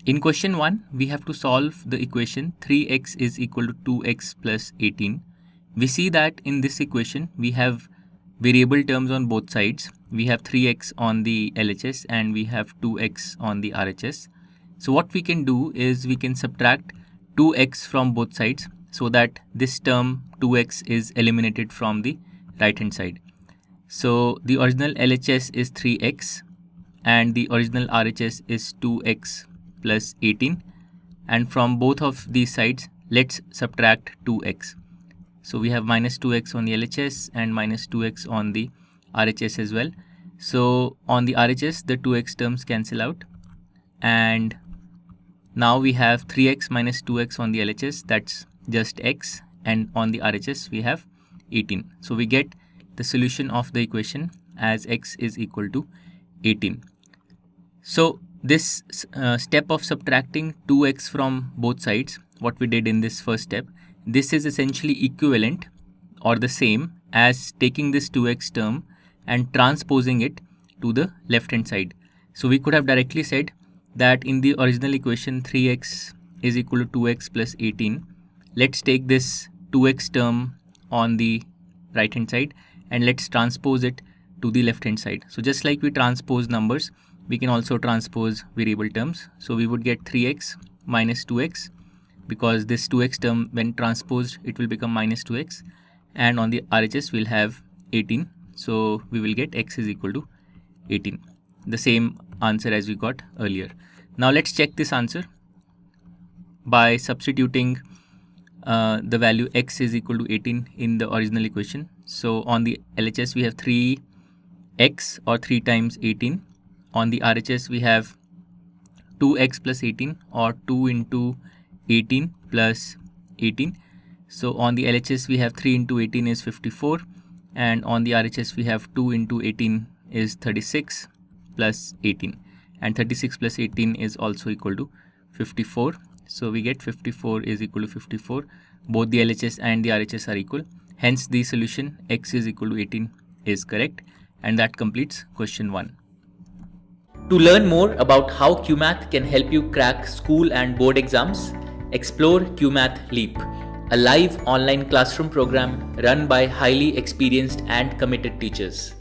In question 1, we have to solve the equation 3x is equal to 2x plus 18. We see that in this equation, we have variable terms on both sides. We have 3x on the LHS and we have 2x on the RHS. So what we can do is we can subtract 2x from both sides so that this term 2x is eliminated from the right hand side. So the original LHS is 3x and the original RHS is 2x plus 18, and from both of these sides let's subtract 2x. So we have minus 2x on the LHS and minus 2x on the RHS as well. So on the RHS the 2x terms cancel out, and now we have 3x minus 2x on the LHS, that's just x, and on the RHS we have 18. So we get the solution of the equation as x is equal to 18. So this step of subtracting 2x from both sides, what we did in this first step, this is essentially equivalent or the same as taking this 2x term and transposing it to the left hand side. So we could have directly said that in the original equation 3x is equal to 2x plus 18, let's take this 2x term on the right hand side and let's transpose it to the left hand side. So just like we transpose numbers, we can also transpose variable terms. So we would get 3x minus 2x, because this 2x term when transposed it will become minus 2x, and on the RHS we'll have 18. So we will get x is equal to 18, the same answer as we got earlier. Now let's check this answer by substituting the value x is equal to 18 in the original equation. So on the LHS we have 3x or 3 times 18. On the RHS we have 2x plus 18 or 2 into 18 plus 18. So on the LHS we have 3 into 18 is 54, and on the RHS we have 2 into 18 is 36 plus 18, and 36 plus 18 is also equal to 54. So we get 54 is equal to 54. Both the LHS and the RHS are equal. Hence the solution x is equal to 18 is correct, and that completes question 1. To learn more about how QMath can help you crack school and board exams, explore QMath Leap, a live online classroom program run by highly experienced and committed teachers.